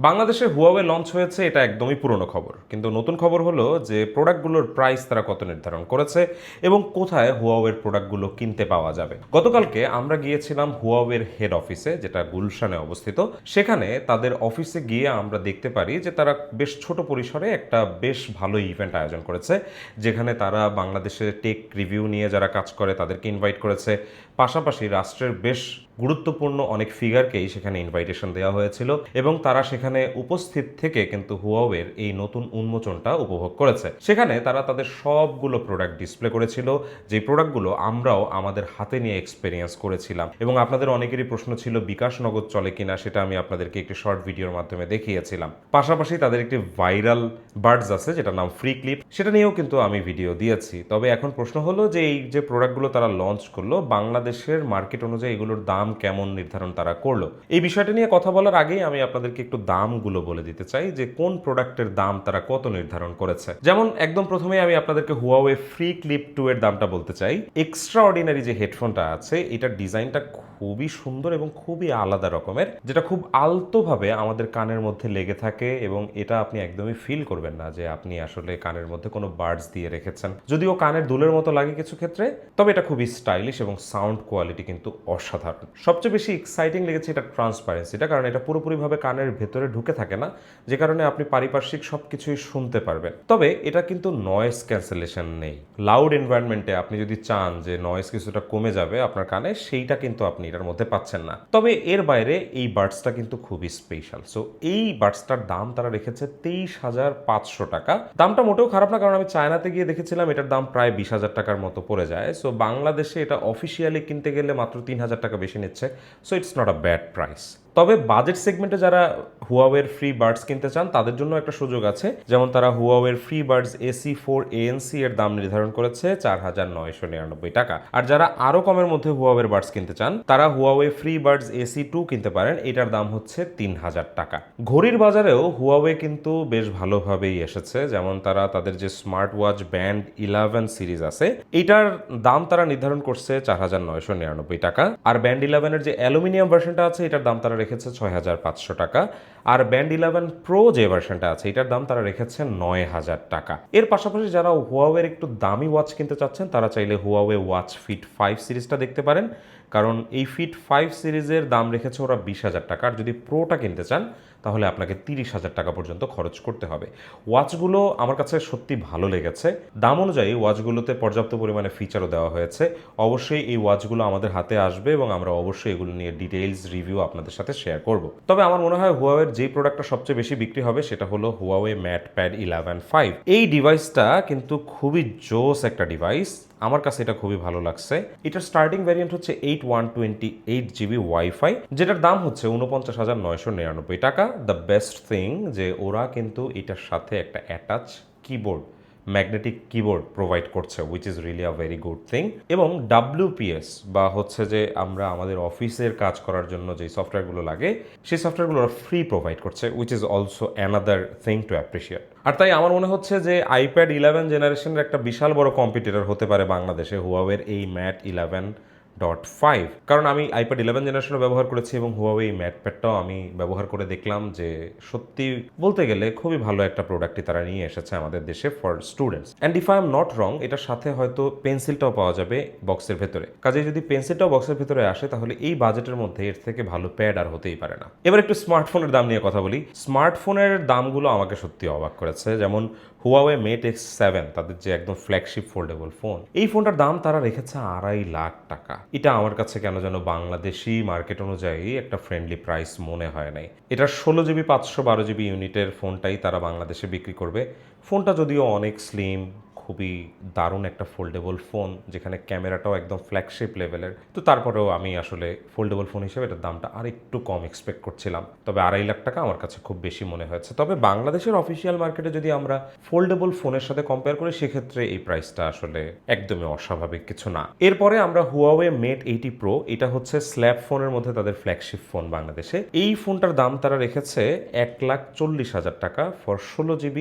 বাংলাদেশে Huawei launch হয়েছে এটা একদমই পুরনো খবর, কিন্তু নতুন খবর হলো যে প্রোডাক্টগুলোর প্রাইস তারা কত নির্ধারণ করেছে এবং কোথায় হুয়াওয়ের প্রোডাক্টগুলো কিনতে পাওয়া যাবে। গতকালকে আমরা গিয়েছিলাম হুয়াওয়ের হেড অফিসে, যেটা গুলশানে অবস্থিত। সেখানে তাদের অফিসে গিয়ে আমরা দেখতে পারি যে তারা বেশ ছোট পরিসরে একটা বেশ ভালো ইভেন্ট আয়োজন করেছে, যেখানে তারা বাংলাদেশে টেক রিভিউ নিয়ে যারা কাজ করে তাদেরকে ইনভাইট করেছে। পাশাপাশি রাষ্ট্রের বেশ গুরুত্বপূর্ণ অনেক ফিগারকেই সেখানে ইনভাইটেশন দেওয়া হয়েছিল এবং তারা সেখানে উপস্থিত থেকে কিন্তু হুয়াওয়ের এই নতুন উন্মোচনটা উপভোগ করেছে। সেখানে তারা তাদের সবগুলো প্রোডাক্ট ডিসপ্লে করেছিল, যে প্রোডাক্টগুলো আমরাও আমাদের হাতে নিয়ে এক্সপেরিয়েন্স করেছিলাম। এবং আপনাদের অনেকেরই প্রশ্ন ছিল বিকাশ নগদ চলে কিনা, সেটা আমি আপনাদেরকে একটি শর্ট ভিডিওর মাধ্যমে দেখিয়েছিলাম। পাশাপাশি তাদের একটি ভাইরাল বার্ডস আছে যেটার নাম ফ্রি ক্লিপ, সেটা নিয়েও কিন্তু আমি ভিডিও দিয়েছি। তবে এখন প্রশ্ন হলো যে এই যে প্রোডাক্টগুলো তারা লঞ্চ করলো, বাংলাদেশের মার্কেট অনুযায়ী এগুলোর দাম কেমন নির্ধারণ তারা করলো, এই বিষয়টা নিয়ে কথা বলার আগেই আমি আপনাদেরকে একটু দামগুলো বলে দিতে চাই যে কোন প্রোডাক্টের দাম তারা কত নির্ধারণ করেছে। যেমন একদম প্রথমে আমি আপনাদেরকে হুয়াওয়ে ফ্রি ক্লিপ 2 এর দামটা বলতে চাই। এক্সট্রা অর্ডিনারি যে হেডফোনটা আছে, এটার ডিজাইনটা খুবই সুন্দর এবং খুবই আলাদা রকমের, যেটা খুব আলতোভাবে আমাদের কানের মধ্যে লেগে থাকে এবং এটা আপনি একদমই ফিল করবেন না যে আপনি আসলে কানের মধ্যে কোনো বার্ডস দিয়ে রেখেছেন। যদিও কানের দুলের মতো লাগে কিছু ক্ষেত্রে, তবে এটা খুবই স্টাইলিশ এবং সাউন্ড কোয়ালিটি কিন্তু অসাধারণ। সবচেয়ে বেশি এক্সাইটিং লেগেছে এটা ট্রান্সপারেন্সিটা, কারণ এটা পুরোপুরিভাবে কানের ভেতরে ঢুকে থাকে না, যে কারণে আপনি পারিপার্শ্বিক সব কিছুই শুনতে পারবেন। তবে এটা কিন্তু নয়েজ ক্যান্সেলেশন নেই। লাউড এনভায়রনমেন্টে আপনি যদি চান যে নয়েজ কিছুটা কমে যাবে আপনার কানে, সেইটা কিন্তু আপনি এটার মধ্যে পাচ্ছেন না। তবে এর বাইরে এই বাডসটা কিন্তু খুবই স্পেশাল। সো এই বাডসটার দাম তারা রেখেছে 23,500 টাকা। দামটা মোটেও খারাপ না, কারণ আমি চায়নাতে গিয়ে দেখেছিলাম এটার দাম প্রায় 20,000 টাকার মতো পড়ে যায়। সো বাংলাদেশে এটা অফিসিয়ালি কিনতে গেলে মাত্র 3,000 টাকা বেশি নিচ্ছে। So it's not a bad price. তবে বাজেট সেগমেন্টে যারা হুয়াওয়ের ফ্রি বাডস কিনতে চান তাদের জন্য একটা সুযোগ আছে। যেমন তারা হুয়াওয়ের ফ্রি বাডস AC4 ANC এর দাম নির্ধারণ করেছে 4,999 টাকা। আর যারা আরো কমের মধ্যে হুয়াওয়ের বাডস কিনতে চান তারা হুয়াওয়ে ফ্রি বাডস AC2 কিনতে পারেন, এটার দাম হচ্ছে 3,000 টাকা। ঘড়ির বাজারেও হুয়াওয়ে কিন্তু বেশ ভালোভাবেই এসেছে। যেমন তারা তাদের যে স্মার্ট ওয়াচ ব্যান্ড 11 সিরিজ আছে, এটার দাম তারা নির্ধারণ করছে 4,999 টাকা। আর ব্যান্ড 11 এর যে অ্যালুমিনিয়াম ভার্সনটা আছে, এটার দাম তারা রেখেছে 6,500 টাকা। আর ব্যান্ড 11 প্রো যে ভার্সনটা আছে, এটার দাম তারা রেখেছে 9,000 টাকা। এর পাশাপাশি যারা হুয়াওয়ের একটু দামি ওয়াচ কিনতে চাচ্ছেন তারা চাইলে হুয়াওয়ে ওয়াচ ফিট 5 সিরিজটা দেখতে পারেন, কারণ এই ফিট 5 সিরিজের দাম রেখেছে ওরা 20,000 টাকা। আর যদি প্রোটা কিনতে চান তাহলে আপনাকে 30,000 টাকা পর্যন্ত খরচ করতে হবে। ওয়াচগুলো আমার কাছে সত্যি ভালো লেগেছে। দাম অনুযায়ী ওয়াচগুলোতে পর্যাপ্ত পরিমাণে ফিচারও দেওয়া হয়েছে। অবশ্যই এই ওয়াচগুলো আমাদের হাতে আসবে এবং আমরা অবশ্যই এগুলো নিয়ে ডিটেইলস রিভিউ আপনাদের সাথে শেয়ার করব। তবে আমার মনে হয় হুয়াওয়ের যেই প্রোডাক্টটা সবচেয়ে বেশি বিক্রি হবে সেটা হলো হুয়াওয়ে ম্যাট প্যাড 11 5। এই ডিভাইসটা কিন্তু খুবই জোস একটা ডিভাইস, আমার কাছে এটা খুবই ভালো লাগছে। এটার স্টার্টিং ভ্যারিয়েন্ট হচ্ছে 8128GB ওয়াইফাই, যেটার দাম হচ্ছে 49,999 টাকা। দ্য বেস্ট থিং যে ওরা কিন্তু এটার সাথে একটা attach keyboard, magnetic keyboard provide করছে, which is really a very good thing. এবং WPS বা হচ্ছে যে আমরা আমাদের অফিসের কাজ করার জন্য যে সফটওয়্যারগুলো লাগে, সেই সফটওয়্যারগুলো ওরা ফ্রি প্রোভাইড করছে, which is also another thing to appreciate. আর তাই আমার মনে হচ্ছে যে আইপ্যাড 11 জেনারেশনের একটা বিশাল বড় কম্পিটিটর হতে পারে বাংলাদেশে হুয়াওয়ের এই ম্যাট 11.5। কারণ আমি আইপ্যাড 11 জেনারেশনও ব্যবহার করেছি এবং হুয়াওয়ে এই ম্যাট প্যাডটাও আমি ব্যবহার করে দেখলাম যে সত্যি বলতে গেলে খুবই ভালো একটা প্রোডাক্টই তারা নিয়ে এসেছে আমাদের দেশে for students. And if I am not wrong, এটার সাথে হয়তো পেন্সিলটাও পাওয়া যাবে বক্সের ভেতরে। কাজে যদি পেন্সিলটাও বক্সের ভেতরে আসে তাহলে এই বাজেটের মধ্যে এর থেকে ভালো প্যাড আর হতেই পারে না। এবার একটু স্মার্টফোনের দাম নিয়ে কথা বলি। স্মার্টফোনের দামগুলো আমাকে সত্যি অবাক করেছে। যেমন হুয়াওয়ে মেট X7, তাদের যে একদম ফ্ল্যাগশিপ ফোল্ডেবল ফোন, এই ফোনটার দাম তারা রেখেছে 2.5 লাখ টাকা। এটা আমার কাছে কেন যেন বাংলাদেশি মার্কেট অনুযায়ী একটা ফ্রেন্ডলি প্রাইস মনে হয় নাই। এটা 16GB 512GB ইউনিটের ফোনটাই তারা বাংলাদেশে বিক্রি করবে। ফোনটা যদিও অনেক স্লিম, খুবই দারুণ একটা ফোল্ডেবল ফোন, যেখানে ক্যামেরাটাও একদম ফ্ল্যাগশিপ লেভেলের, তো তারপরেও আমি আসলে ফোল্ডেবল ফোন হিসেবে এটার দামটা আর একটু কম এক্সপেক্ট করছিলাম। তবে 2.5 লাখ টাকা আমার কাছে খুব বেশি মনে হয়েছে। তবে বাংলাদেশের অফিসিয়াল মার্কেটে যদি আমরা ফোল্ডেবল ফোনের সাথে কম্পেয়ার করি, সেক্ষেত্রে এই প্রাইসটা আসলে একদমই অস্বাভাবিক কিছু না। এরপরে আমরা হুয়াওয়ে মেট 80 প্রো, এটা হচ্ছে স্ল্যাব ফোনের মধ্যে তাদের ফ্ল্যাগশিপ ফোন বাংলাদেশে। এই ফোনটার দাম তারা রেখেছে 1,40,000 টাকা ফর 16GB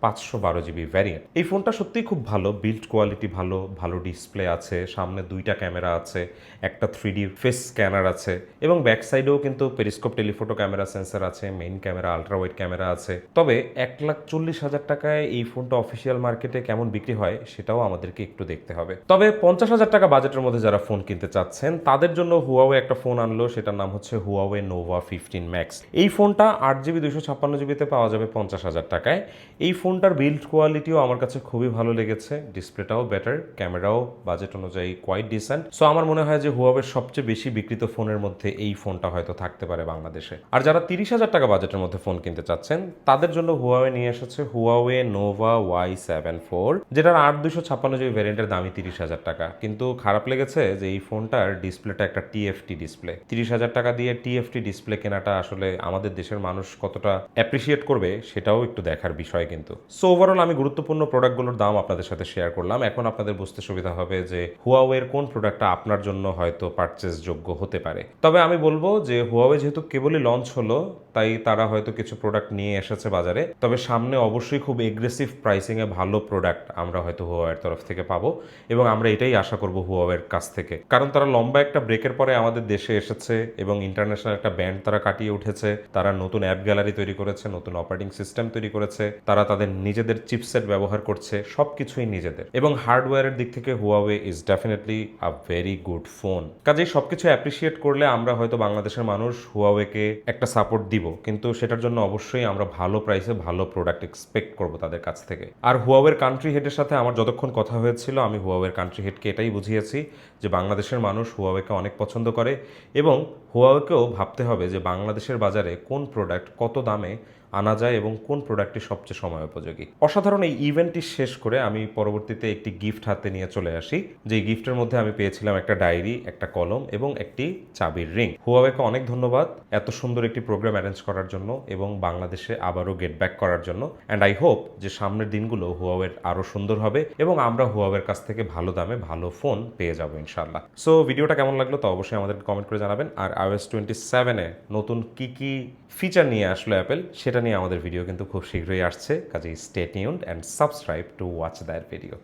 512 GB ভ্যারিয়েন্ট। এই ফোনটা সত্যিই খুব ভালো, বিল্ড কোয়ালিটি ভালো, ভালো ডিসপ্লে আছে, সামনে 2টা ক্যামেরা আছে, একটা 3D ফেস স্ক্যানার আছে এবং ব্যাক সাইডেও কিন্তু পেরিস্কোপ টেলিফোটো ক্যামেরা সেন্সর আছে, main camera, ultra wide camera আছে। তবে 1,40,000 টাকায় এই ফোনটা অফিসিয়াল মার্কেটে কেমন বিক্রি হয় সেটাও আমাদেরকে একটু দেখতে হবে। তবে 50,000 টাকা বাজেটের মধ্যে যারা ফোন কিনতে চাচ্ছেন তাদের জন্য হুয়াওয়ে একটা ফোন আনলো, সেটার নাম হচ্ছে হুয়াওয়ে নোভা 15 ম্যাক্স। এই ফোনটা 8GB 256GB পাওয়া যাবে 50,000 টাকায়। এই ফোনটার বিল্ড কোয়ালিটিও আমার কাছে খুবই ভালো লেগেছে, ডিসপ্লেটাও বেটার, ক্যামেরাও বাজেট অনুযায়ী কোয়াইট ডিসেন্ট। সো আমার মনে হয় যে হুয়াওয়ের সবচেয়ে বেশি বিক্রিত ফোনের মধ্যে এই ফোনটা হয়তো থাকতে পারে বাংলাদেশে। আর যারা 30,000 টাকা বাজেটের মধ্যে ফোন কিনতে চাচ্ছেন তাদের জন্য হুয়াওয়ে নিয়ে এসেছে হুয়াওয়ে নোভা Y74, যেটার 8/256GB ভ্যারিয়েন্টের দামই 30,000 টাকা। কিন্তু খারাপ লেগেছে যে এই ফোনটার ডিসপ্লেটা একটা টিএফটি ডিসপ্লে। 30,000 টাকা দিয়ে টিএফটি ডিসপ্লে কেনাটা আসলে আমাদের দেশের মানুষ কতটা অ্যাপ্রিসিয়েট করবে সেটাও একটু দেখার বিষয় কিন্তু। সো ওভারঅল আমি গুরুত্বপূর্ণ প্রোডাক্টগুলোর দাম আপনাদের সাথে শেয়ার করলাম। এখন আপনাদের বুঝতে সুবিধা হবে যে হুয়াওয়ের কোন প্রোডাক্টটা আপনার জন্য হয়তো পারচেস যোগ্য হতে পারে। তবে আমি বলবো যে হুয়াওয়ে যেহেতু কেবলই লঞ্চ হলো তাই তারা হয়তো কিছু প্রোডাক্ট নিয়ে এসেছে বাজারে, তবে সামনে অবশ্যই খুব এগ্রেসিভ প্রাইসিংয়ে ভালো প্রোডাক্ট আমরা হয়তো হুয়াওয়ের তরফ থেকে পাবো এবং আমরা এটাই আশা করব হুয়াওয়ের কাছ থেকে, কারণ তারা লম্বা একটা ব্রেকের পরে আমাদের দেশে এসেছে এবং ইন্টারন্যাশনাল একটা ব্যান্ড তারা কাটিয়ে উঠেছে। তারা নতুন অ্যাপ গ্যালারি তৈরি করেছে, নতুন অপারেটিং সিস্টেম তৈরি করেছে, তারা তাদের নিজেদের চিপসেট ব্যবহার করছে, সবকিছুই নিজেদের। এবং হার্ডওয়্যারের দিক থেকে Huawei is definitely a very good phone. কাজেই সবকিছু অ্যাপ্রিসিয়েট করলে আমরা হয়তো বাংলাদেশের মানুষ হুয়াওয়েকে একটা সাপোর্ট দিব, কিন্তু সেটার জন্য অবশ্যই আমরা ভালো প্রাইসে ভালো প্রোডাক্ট এক্সপেক্ট করবো তাদের কাছ থেকে। আর হুয়াওয়ের কান্ট্রি হেডের সাথে আমার যতক্ষণ কথা হয়েছিল আমি হুয়াওয়ের কান্ট্রি হেডকে এটাই বুঝিয়েছি যে বাংলাদেশের মানুষ হুয়াওয়েকে অনেক পছন্দ করে এবং হুয়াওয়েকেও ভাবতে হবে যে বাংলাদেশের বাজারে কোন প্রোডাক্ট কত দামে আনা যায় এবং কোন প্রোডাক্টটি সবচেয়ে সময় উপযোগী। অসাধারণ এই ইভেন্টটি শেষ করে আমি পরবর্তীতে একটি গিফট হাতে নিয়ে চলে আসি, যে গিফটের মধ্যে আমি পেয়েছিলাম একটা ডায়েরি, একটা কলম এবং একটি চাবির রিং। হুয়াওয়েকে অনেক ধন্যবাদ এত সুন্দর একটি প্রোগ্রাম অ্যারেঞ্জ করার জন্য এবং বাংলাদেশে আবারও গেট ব্যাক করার জন্য। অ্যান্ড আই হোপ যে সামনের দিনগুলো হুয়াওয়ের আরও সুন্দর হবে এবং আমরা হুয়াওয়ের কাছ থেকে ভালো দামে ভালো ফোন পেয়ে যাবো ইনশাল্লাহ। সো ভিডিওটা কেমন লাগলো তো অবশ্যই আমাদের কমেন্ট করে জানাবেন। আর iOS 27-এ নতুন কি কি ফিচার নিয়ে আসলো অ্যাপেল সেটা নিয়ে আমাদের ভিডিও কিন্তু খুব শীঘ্রই আসছে, কাজেই stay tuned and subscribe to watch that video.